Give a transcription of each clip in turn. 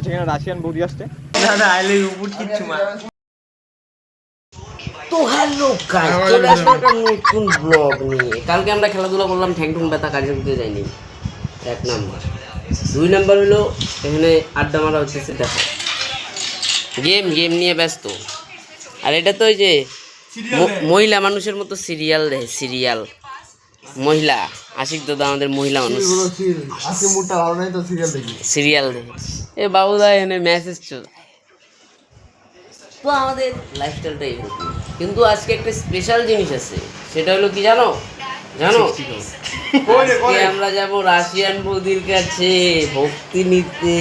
আছে সেখানে রাশিয়ান বৌদি আসছে। না না আইলে উপর কিচ্ছু মা। তো হ্যালো গাইস, চলে আসলাম একটা নতুন ব্লগ নিয়ে। কালকে আমরা খেলাধুলা করলাম, ঠ্যাং ঠুং ব্যথা, কাজে করতে যাইনি। 1 নাম্বার। 2 নাম্বার হলো এখানে আড্ডা মারা হচ্ছে, দেখো গেম নিয়ে ব্যস্ত। আর এটা তো ওই যে মহিলা মানুষের মতো সিরিয়াল দেয়, সিরিয়াল মহিলা আশিক দাদা আমাদের মহিলা মানুষ সিরিয়াল দেখে। এ বাবুদা এনে মেসেজ চল। তো আমাদের লাইফস্টাইলটা এরকম, কিন্তু আজকে একটা স্পেশাল জিনিস আছে, সেটা হলো কি জানো আজকে আমরা যাব রাশিয়ান বৌদির কাছে ভক্তি নিতে।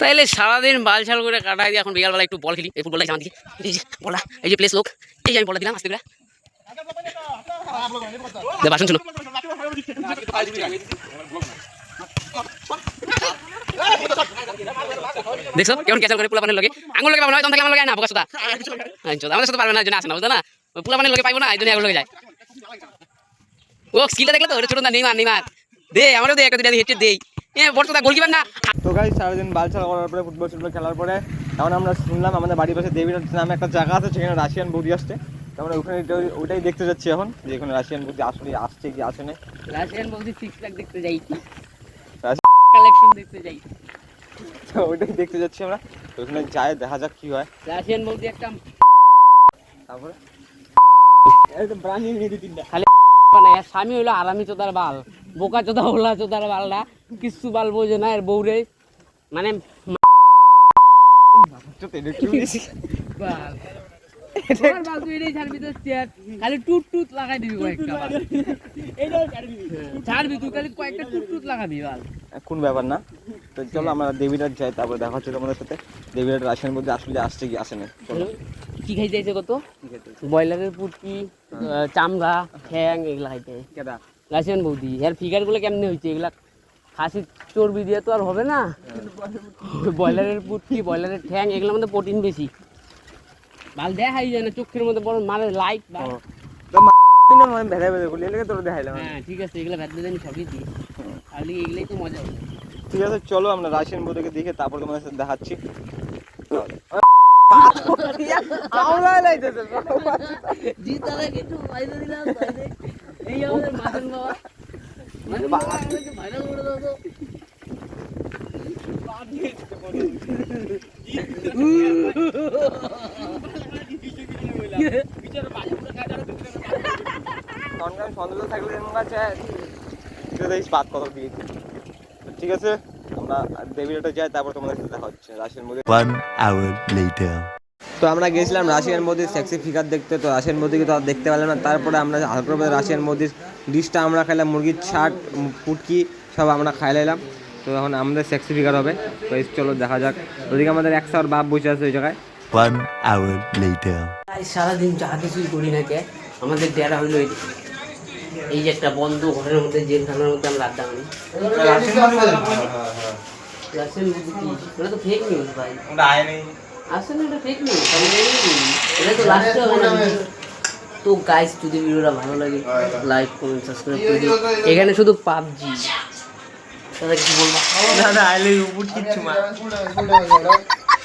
তাইলে সারাদিন বাল ছাল করে কাটাই দিয়ে এখন বিকালবেলা একটু বল খেলি। এই ফুটবলটা আমার দিকে, এই যে বলটা, এই যে প্লেস লোক, এই যে আমি বলটা দিলাম আস্তে করে বাসন ছিল। দেখছো কেমন ক্যাচাল করে পোলাপানের লগে আঙুল লগে পাবো না, তখন থেকে আমার লগে না বোকা সুতা আমাদের সাথে পারবে না, জন্য আসে না, বুঝতো না? পোলাপানের লগে পাইবো না, এই জন্য আঙুল লগে যায়। ও স্কিলটা দেখলে তো, ওটা ছোট না, নেইমার দে আমারও দে, একটা দুটা হেঁটে দেই। বর্তমান গোলকিপার না। তো গাইস সারাদিন বালছাল করার পরে ফুটবল খেলার পরে তখন আমরা শুনলাম আমাদের বাড়ির পাশে দেবীর নামে একটা জায়গা আছে, সেখানে রাশিয়ান বৌদি আসছে। আমরা ওখানে ওইটাই দেখতে যাচ্ছি এখন, যে এখানে রাশিয়ান বৌদি আসলে আসছে কি আসে না। রাশিয়ান বৌদি 6 লাখ দেখতে যাই, কালেকশন দেখতে যাই, তো ওইটাই দেখতে যাচ্ছি আমরা। ওখানে যাই, দেখা যাক কি হয়। রাশিয়ান বৌদি একটা তারপরে প্রাণী নিয়ে তিনটা খালি মানে স্বামী হইলো আরামি চোদার বাল, বোকা চোদা ওলা চোদার বালটা কিচ্ছু বাল বোঝে না। এর বউরে মানে খালি টুট টুট লাগাই দিবি কয়েকটা, ছাড়বি তুই খালি কয়েকটা টুট টুট লাগাবি বাল। কোন ব্যাপার না। তো চলো আমরা দেবীরাট যাই, তারপরে দেখা হচ্ছে তোমাদের সাথে। দেবীরাট রাশিয়ান বৌদি আসলে আসছে কি আসে না। কি খাইতে চাইছে কত? ব্রয়লারের পুটকি, চামড়া, ঠ্যাং এগুলা খাইতে রাশিয়ান বৌদি। এর ফিগার গুলো কেমনে হয়েছে, এগুলা খাসির চর্বি দিয়ে তো আর হবে না। ব্রয়লারের পুটকি, ব্রয়লারের ঠ্যাং এগুলোর মধ্যে প্রোটিন বেশি, ভাল দেখাই যায় না, চোখের মধ্যে বড় মারে লাইট। হ্যাঁ ঠিক আছে, এগুলো ভেদ আমি সবই দিই, তাহলে এগুলোই তো মজা হবে। ঠিক আছে চলো আমরা রাশিয়ান বৌদিকে দেখে তারপর তোমাদের সাথে দেখাচ্ছি। এই আমাদের মাজন বাবা, ভাইরাল করে দাও তো। ঠিক আছে আমরা দেবীরাটে যাই, তারপর তোমাদের সাথে দেখা হচ্ছে রাশিয়ান বৌদি। 1 hour later. তো আমরা গেছিলাম রাশিয়ান মোদির সেক্সি ফিগার দেখতে। তো রাশিয়ান মোদিকে তো আর দেখতে পেলাম না। তারপরে আমরা হালকা করে রাশিয়ান মোদির ডিশটা আমরা খাইলাম, মুরগির ছাট, পুটকি সব আমরা খাইলাম। তো এখন আমাদের সেক্সি ফিগার হবে। তো চলো দেখা যাক। ওদিকে আমাদের 100 বাপ বসে আছে ওই জায়গায়। 1 hour later. সারাদিন যা কিছুই করি না কে, আমাদের ডেরা হইলো এই যে একটা বন্ধ ঘরের মধ্যে, জেলখানার মধ্যে আমরা আড্ডা মারি। তো ফেক নিউজ ভাই, আসলে এটা ফেক নিউজ, এটা তো লাস্টে হবে না। তো গাইস যদি ভিডিওটা ভালো লাগে লাইক কমেন্ট সাবস্ক্রাইব করে দিন। এখানে শুধু পাবজি, তাহলে কি বলবো? না না আইলে উপর কিচ্ছু মা।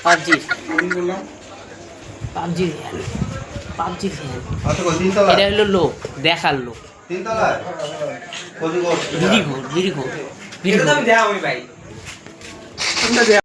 PUBG PUBG fan, PUBG fan. এটা হলো লোক দেখার লোক, বিড়ি ঘোর।